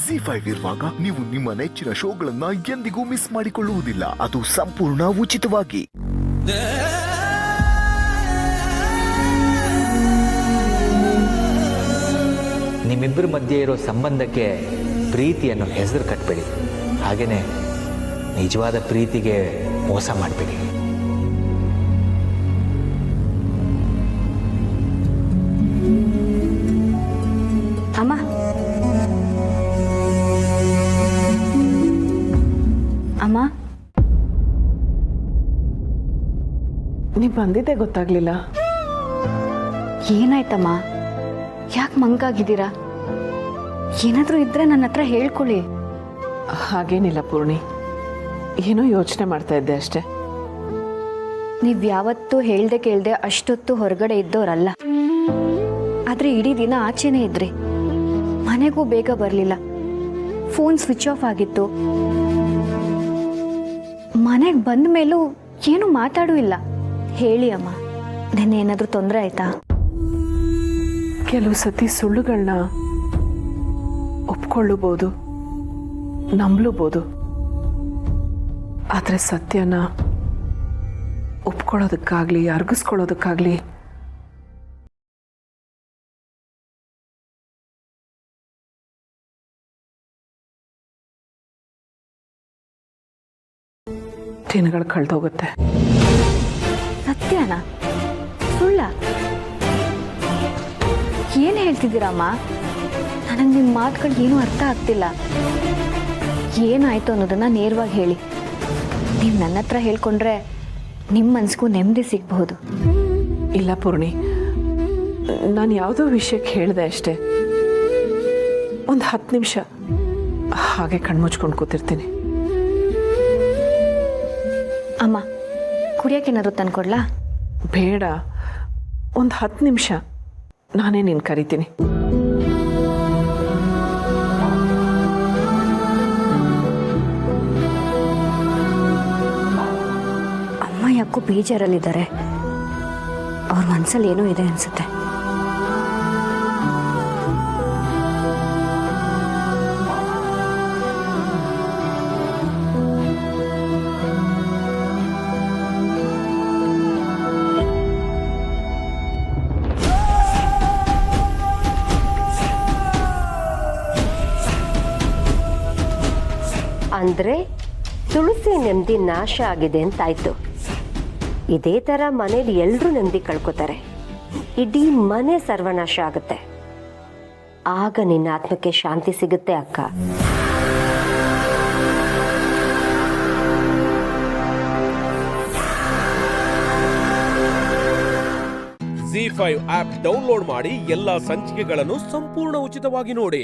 ಜಿ5 ಇರುವಾಗ ನೀವು ನಿಮ್ಮ ನೆಚ್ಚಿನ ಶೋಗಳನ್ನ ಎಂದಿಗೂ ಮಿಸ್ ಮಾಡಿಕೊಳ್ಳುವುದಿಲ್ಲ. ಅದು ಸಂಪೂರ್ಣ ಉಚಿತವಾಗಿ. ನಿಮ್ಮಿಬ್ಬರ ಮಧ್ಯೆ ಇರೋ ಸಂಬಂಧಕ್ಕೆ ಪ್ರೀತಿಯನ್ನು ಹೆಸರು ಕಟ್ಟಬೇಡಿ. ಹಾಗೇನೆ ನಿಜವಾದ ಪ್ರೀತಿಗೆ ಮೋಸ ಮಾಡಬೇಡಿ. ಅಮ್ಮ, ಅಮ್ಮ, ನೀವು ಬಂದಿದ್ದೆ ಗೊತ್ತಾಗ್ಲಿಲ್ಲ. ಏನಾಯ್ತಮ್ಮ? ಯಾಕೆ ಮಂಕಾಗಿದ್ದೀರಾ? ಏನಾದರೂ ಇದ್ರೆ ನನ್ನ ಹತ್ರ ಹೇಳ್ಕೊಳ್ಳಿ. ಹಾಗೇನಿಲ್ಲ ಪೂರ್ಣಿ, ಏನೋ ಯೋಚನೆ ಮಾಡ್ತಾ ಇದ್ದೆ ಅಷ್ಟೇ. ನೀವು ಯಾವತ್ತೂ ಹೇಳ್ದೆ ಕೇಳ್ದೆ ಅಷ್ಟೊತ್ತು ಹೊರಗಡೆ ಇದ್ದವರಲ್ಲ. ಆದರೆ ಇಡೀ ದಿನ ಆಚೆನೇ ಇದ್ರಿ. ಮನೆಗೂ ಬೇಗ ಬರಲಿಲ್ಲ. ಫೋನ್ ಸ್ವಿಚ್ ಆಫ್ ಆಗಿತ್ತು. ಮನೆಗೆ ಬಂದ ಮೇಲೂ ಏನು ಮಾತಾಡೂ ಇಲ್ಲ. ಹೇಳಿ ಅಮ್ಮ, ನೆನ್ನೆ ಏನಾದರೂ ತೊಂದರೆ ಆಯ್ತಾ? ಕೆಲವು ಸತಿ ಸುಳ್ಳುಗಳನ್ನ ಒಪ್ಕೊಳ್ಳಬಹುದು, ನಂಬಲೂಬಹುದು. ಆದರೆ ಸತ್ಯನ ಒಪ್ಕೊಳ್ಳೋದಕ್ಕಾಗ್ಲಿ ಅರ್ಗಿಸ್ಕೊಳ್ಳೋದಕ್ಕಾಗ್ಲಿ ದಿನಗಳು ಕಳೆದೋಗುತ್ತೆ. ಸತ್ಯನ? ಸುಳ್ಳ? ಏನು ಹೇಳ್ತಿದ್ದೀರಮ್ಮ? ನನಗೆ ನಿಮ್ಮ ಮಾತುಗಳು ಏನೂ ಅರ್ಥ ಆಗ್ತಿಲ್ಲ. ಏನಾಯ್ತು ಅನ್ನೋದನ್ನ ನೇರವಾಗಿ ಹೇಳಿ. ನೀವು ನನ್ನ ಹತ್ರ ಹೇಳ್ಕೊಂಡ್ರೆ ನಿಮ್ಮ ಮನಸ್ಸಿಗೂ ನೆಮ್ಮದಿ ಸಿಗಬಹುದು. ಇಲ್ಲ ಪೂರ್ಣಿ, ನಾನು ಯಾವುದೋ ವಿಷಯಕ್ಕೆ ಹೇಳಿದೆ ಅಷ್ಟೇ. ಒಂದು 10 ನಿಮಿಷ ಹಾಗೆ ಕಣ್ಮುಚ್ಕೊಂಡು ಕೂತಿರ್ತೀನಿ. ಅಮ್ಮ, ಕುಡಿಯೋಕ್ಕೇನಾದ್ರು ತಂದ್ಕೊಡ್ಲಾ? ಬೇಡ, ಒಂದು 10 ನಿಮಿಷ ನಾನೇ ನೀನು ಕರಿತೀನಿ. ಅಮ್ಮ ಯಾಕೋ ಬೇಜಾರಲ್ಲಿದ್ದಾರೆ. ಅವ್ರ ಮನಸ್ಸಲ್ಲಿ ಏನೋ ಇದೆ ಅನ್ಸುತ್ತೆ. ಅಂದರೆ ತುಳಸಿ ನೆಮ್ಮದಿ ನಾಶ ಆಗಿದೆ ಅಂತಾಯ್ತು. ಇದೇ ಥರ ಮನೇಲಿ ಎಲ್ಲರೂ ನೆಮ್ಮದಿ ಕಳ್ಕೊತಾರೆ. ಇಡೀ ಮನೆ ಸರ್ವನಾಶ ಆಗುತ್ತೆ. ಆಗ ನಿನ್ನ ಆತ್ಮಕ್ಕೆ ಶಾಂತಿ ಸಿಗುತ್ತೆ ಅಕ್ಕ. ಜಿ5 ಆಪ್ ಡೌನ್ಲೋಡ್ ಮಾಡಿ ಎಲ್ಲಾ ಸಂಚಿಕೆಗಳನ್ನು ಸಂಪೂರ್ಣ ಉಚಿತವಾಗಿ ನೋಡಿ.